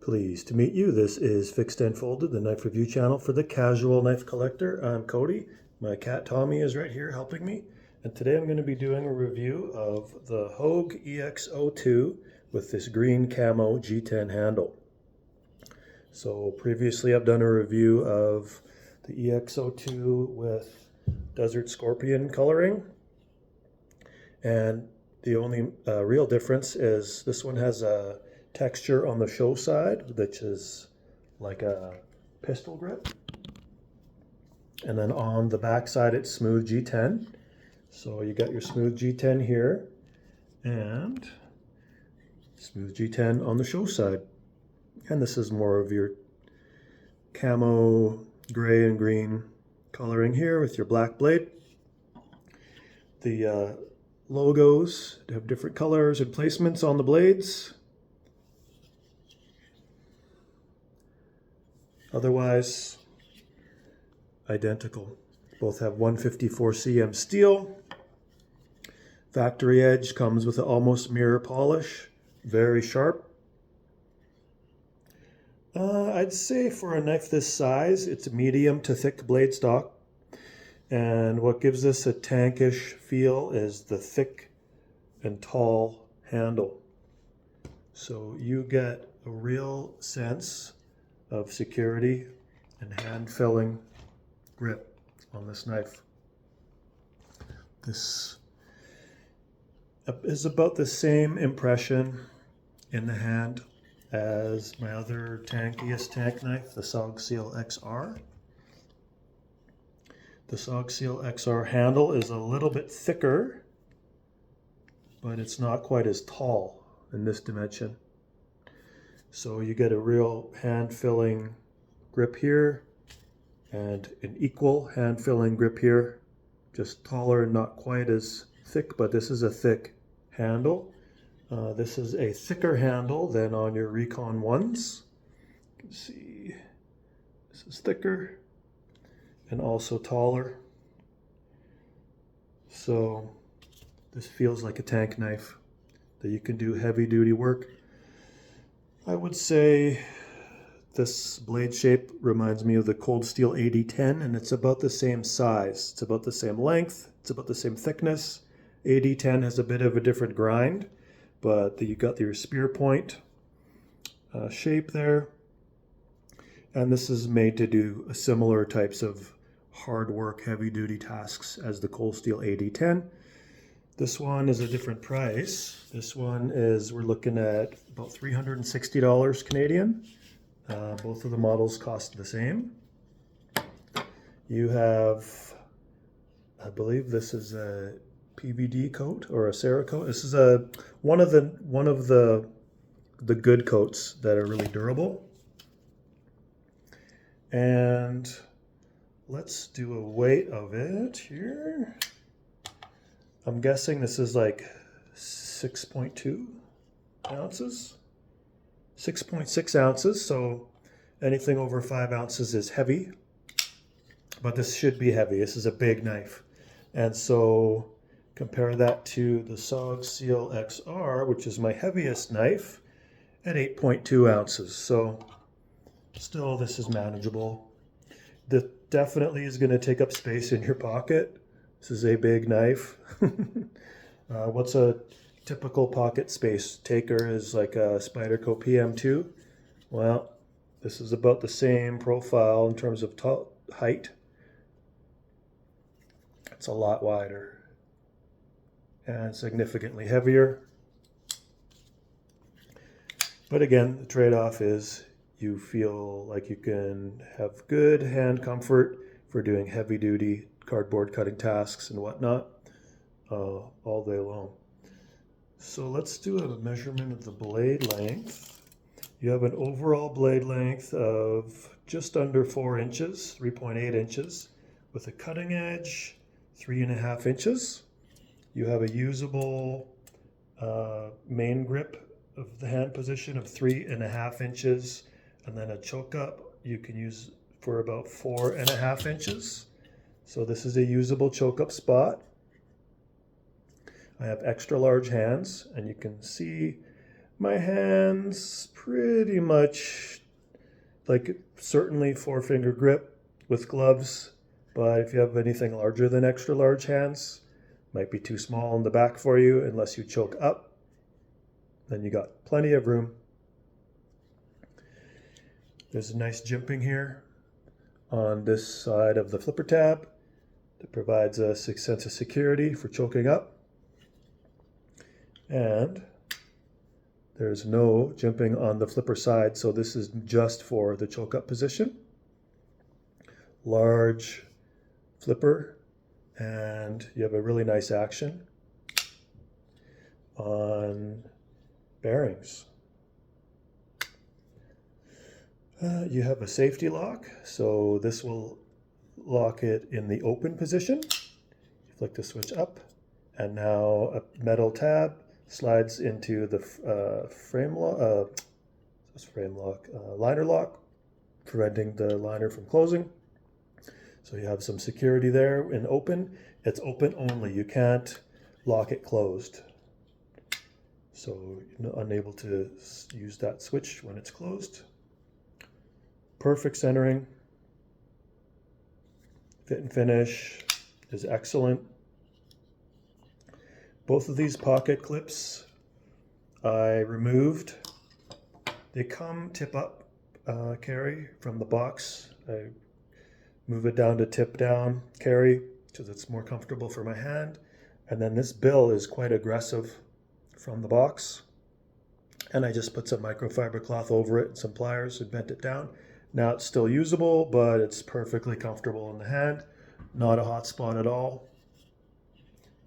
Pleased to meet you. This is Fixed and Folded, the knife review channel for the casual knife collector. I'm Cody. My cat Tommy is right here helping me. And today I'm going to be doing a review of the Hogue EX-02 with this green camo G10 handle. So previously I've done a review of the EX-02 with Desert Scorpion coloring. And the only real difference is this one has a texture on the show side, which is like a pistol grip. And then on the back side, it's smooth G10. So you got your smooth G10 here and smooth G10 on the show side. And this is more of your camo gray and green coloring here with your black blade. The logos have different colors and placements on the blades. Otherwise, identical. Both have 154 cm steel. Factory edge comes with an almost mirror polish. Very sharp. I'd say for a knife this size, it's a medium to thick blade stock. And what gives this a tankish feel is the thick and tall handle. So you get a real sense of security and hand-filling grip on this knife. This is about the same impression in the hand as my other tankiest tank knife, the Hogue EX-02 XR. The Hogue EX-02 XR handle is a little bit thicker, but it's not quite as tall in this dimension. So you get a real hand-filling grip here and an equal hand-filling grip here, just taller and not quite as thick, but this is a thick handle. This is a thicker handle than on your Recon 1s. You can see this is thicker and also taller. So this feels like a tank knife that you can do heavy duty work. I would say this blade shape reminds me of the Cold Steel 8010, and it's about the same size. It's about the same length. It's about the same thickness. 8010 has a bit of a different grind, but you got your spear point shape there. And this is made to do similar types of hard work, heavy duty tasks as the Cold Steel 8010. This one is a different price. This one is, we're looking at about $360 Canadian. Both of the models cost the same. You have, I believe this is a PVD coat or a Cerakote. This is one of the good coats that are really durable. And let's do a weight of it here. I'm guessing this is like 6.2 ounces, 6.6 ounces. So anything over 5 ounces is heavy, but this should be heavy. This is a big knife. And so compare that to the Hogue EX-02 which is my heaviest knife at 8.2 ounces. So still, this is manageable. This definitely is going to take up space in your pocket. This is a big knife. What's a typical pocket space taker is like a Spyderco PM2. Well, this is about the same profile in terms of height. It's a lot wider and significantly heavier. But again, the trade-off is you feel like you can have good hand comfort for doing heavy duty cardboard cutting tasks and whatnot all day long. So let's do a measurement of the blade length. You have an overall blade length of just under 4 inches, 3.8 inches, with a cutting edge 3.5 inches. You have a usable main grip of the hand position of 3.5 inches, and then a choke up you can use for about 4.5 inches. So this is a usable choke up spot. I have extra large hands, and you can see My hands pretty much, like, certainly 4-finger grip with gloves, but if you have anything larger than extra large hands, might be too small in the back for you unless you choke up. Then you got plenty of room. There's a nice jimping here on this side of the flipper tab that provides a sense of security for choking up. And there's no jimping on the flipper side, so this is just for the choke up position. Large flipper, and you have a really nice action on bearings. You have a safety lock, so this will lock it in the open position. You flick the switch up, and now a metal tab slides into the liner lock, preventing the liner from closing. So you have some security there in open. It's open only. You can't lock it closed. So you're unable to use that switch when it's closed. Perfect centering. Fit and finish is excellent. Both of these pocket clips I removed. They come tip up carry from the box. I move it down to tip down carry because it's more comfortable for my hand. And then this bill is quite aggressive from the box. And I just put some microfiber cloth over it and some pliers and bent it down. Now it's still usable, but it's perfectly comfortable in the hand. Not a hot spot at all.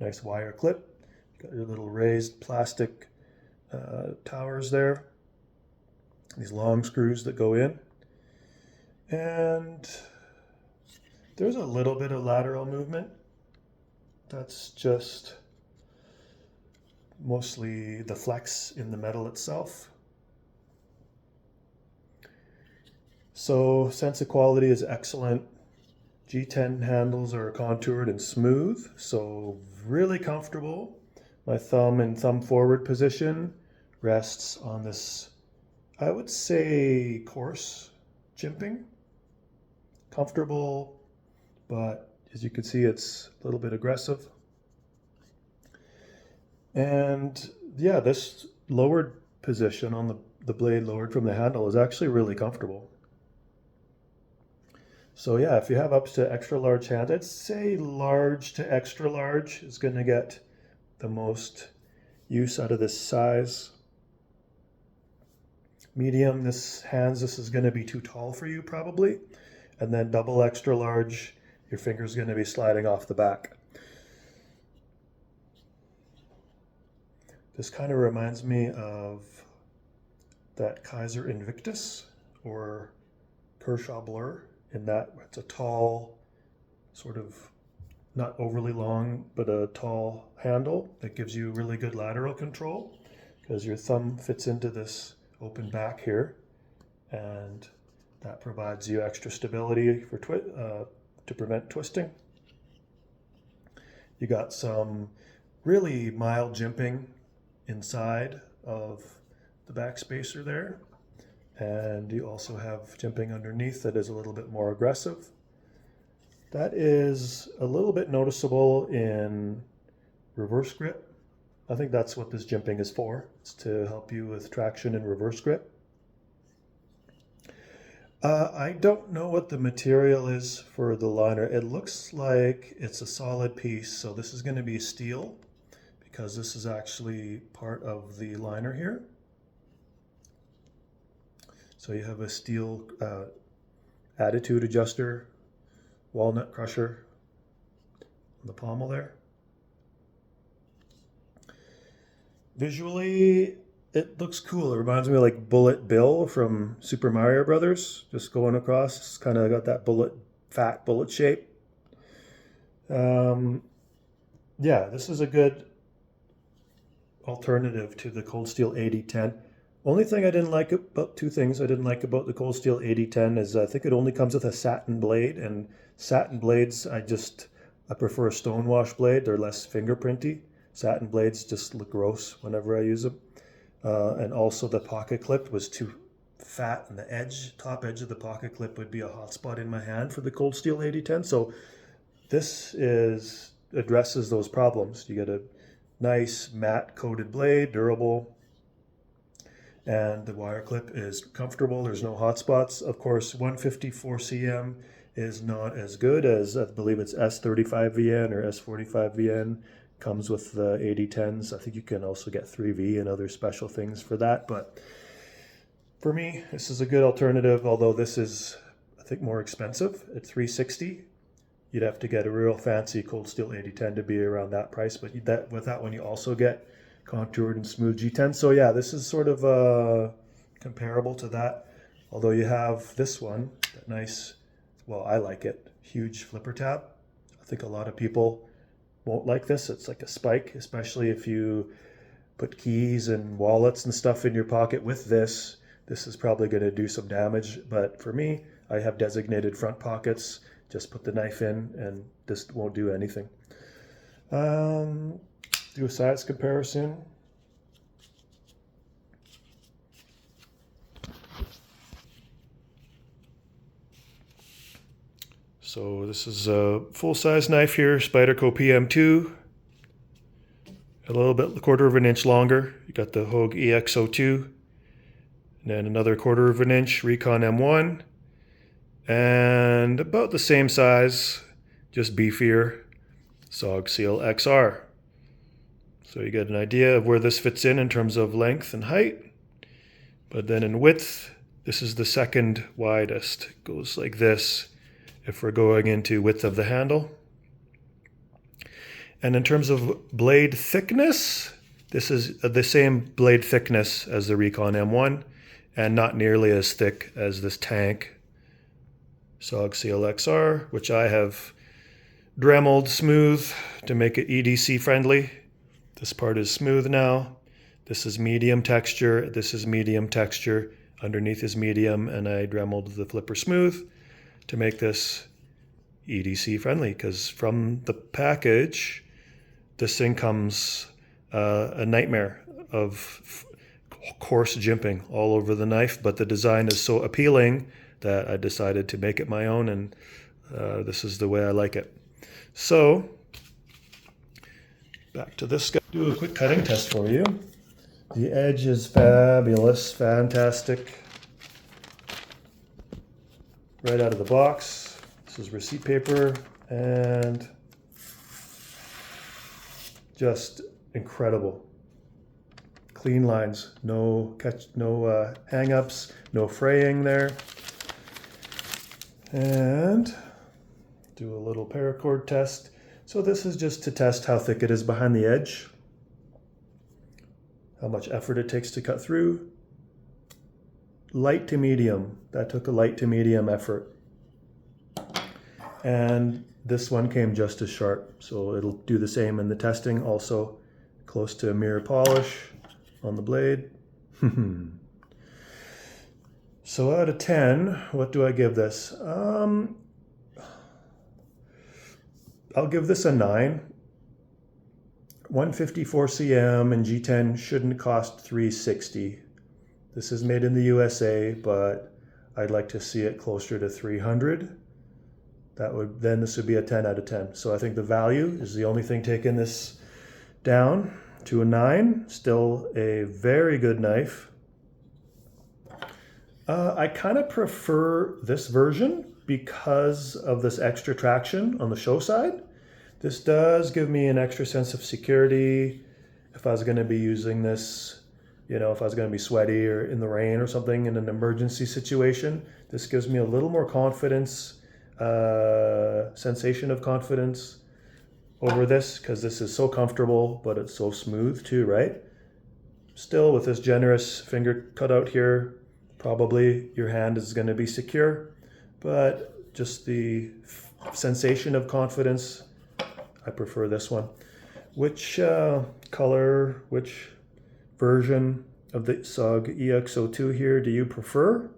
Nice wire clip. Got your little raised plastic towers there. These long screws that go in. And there's a little bit of lateral movement. That's just mostly the flex in the metal itself. So sense of quality is excellent. G10 handles are contoured and smooth, so really comfortable. My thumb in thumb forward position rests on this, I would say, coarse jimping. Comfortable, but as you can see, it's a little bit aggressive. And yeah, this lowered position on the blade lowered from the handle is actually really comfortable. So yeah, if you have up to extra large hands, I'd say large to extra large is going to get the most use out of this size. Medium, this is going to be too tall for you probably. And then double extra large, your finger's going to be sliding off the back. This kind of reminds me of that Kaiser Invictus or Kershaw Blur, in that it's a tall, sort of not overly long, but a tall handle that gives you really good lateral control because your thumb fits into this open back here, and that provides you extra stability for to prevent twisting. You got some really mild jimping inside of the back spacer there. And you also have jimping underneath that is a little bit more aggressive. That is a little bit noticeable in reverse grip. I think that's what this jimping is for. It's to help you with traction and reverse grip. I don't know what the material is for the liner. It looks like it's a solid piece, so this is going to be steel because this is actually part of the liner here. So you have a steel attitude adjuster, walnut crusher on the pommel there. Visually, it looks cool. It reminds me of like Bullet Bill from Super Mario Brothers, just going across. It's kind of got that fat bullet shape. Yeah, this is a good alternative to the Cold Steel 8010. Only thing I didn't like about, two things I didn't like about the Cold Steel 8010 is I think it only comes with a satin blade, and satin blades, I prefer a stonewash blade. They're less fingerprinty. Satin blades just look gross whenever I use them. And also the pocket clip was too fat, and the top edge of the pocket clip would be a hot spot in my hand for the Cold Steel 8010. So this addresses those problems. You get a nice matte coated blade, durable, and the wire clip is comfortable. There's no hot spots. Of course, 154 cm is not as good as, I believe it's S35VN or S45VN. Comes with the 8010s. I think you can also get 3V and other special things for that. But for me, this is a good alternative, although this is, I think, more expensive at $360. You'd have to get a real fancy Cold Steel 8010 to be around that price. But with that one, you also get contoured and smooth G10. So yeah, this is sort of comparable to that. Although you have this one, that nice, well, I like it, huge flipper tab. I think a lot of people won't like this. It's like a spike, especially if you put keys and wallets and stuff in your pocket with this. This is probably going to do some damage, but for me, I have designated front pockets. Just put the knife in and this won't do anything. Do a size comparison. So this is a full-size knife here, Spyderco PM2. A little bit, 1/4 of an inch longer. You got the Hogue EX-02. And then another 1/4 of an inch Recon M1. And about the same size, just beefier, SOG Seal XR. So you get an idea of where this fits in terms of length and height. But then in width, this is the second widest. It goes like this if we're going into width of the handle. And in terms of blade thickness, this is the same blade thickness as the Recon M1 and not nearly as thick as this tank SOG Seal XR, which I have Dremeled smooth to make it EDC friendly. This part is smooth now. This is medium texture. This is medium texture. Underneath is medium, and I Dremeled the flipper smooth to make this EDC friendly, because from the package, this thing comes a nightmare of coarse jimping all over the knife, but the design is so appealing that I decided to make it my own, and this is the way I like it. So, back to this guy. Do a quick cutting test for you. The edge is fabulous, fantastic. Right out of the box. This is receipt paper, and just incredible. Clean lines, no hang-ups, no fraying there. And do a little paracord test. So this is just to test how thick it is behind the edge, how much effort it takes to cut through. Light to medium, that took a light to medium effort. And this one came just as sharp, so it'll do the same in the testing. Also close to a mirror polish on the blade. So out of 10, what do I give this? I'll give this a 9. 154 cm and G10 shouldn't cost $360. This is made in the USA, but I'd like to see it closer to 300. Then this would be a 10 out of 10. So I think the value is the only thing taking this down to a 9. Still a very good knife. I kind of prefer this version because of this extra traction on the show side. This does give me an extra sense of security. If I was going to be using this, if I was going to be sweaty or in the rain or something in an emergency situation, this gives me a little more confidence, sensation of confidence over this, because this is so comfortable, but it's so smooth too, right? Still, with this generous finger cutout here, probably your hand is going to be secure, but just the sensation of confidence, I prefer this one. Which color, which version of the SOG EX-02 here do you prefer?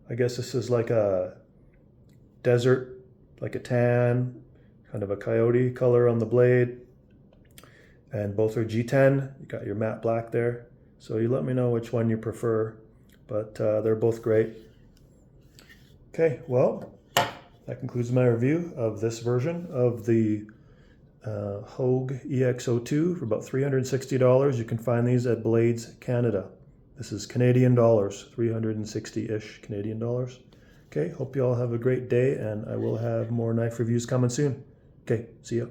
I guess this is like a desert, like a tan, kind of a coyote color on the blade. and both are G10. You got your matte black there. So you let me know which one you prefer, but they're both great. Okay, well, that concludes my review of this version of the Hogue EX-02 for about $360. You can find these at Blades Canada. This is Canadian dollars, 360-ish Canadian dollars. Okay, hope you all have a great day, and I will have more knife reviews coming soon. Okay, see ya.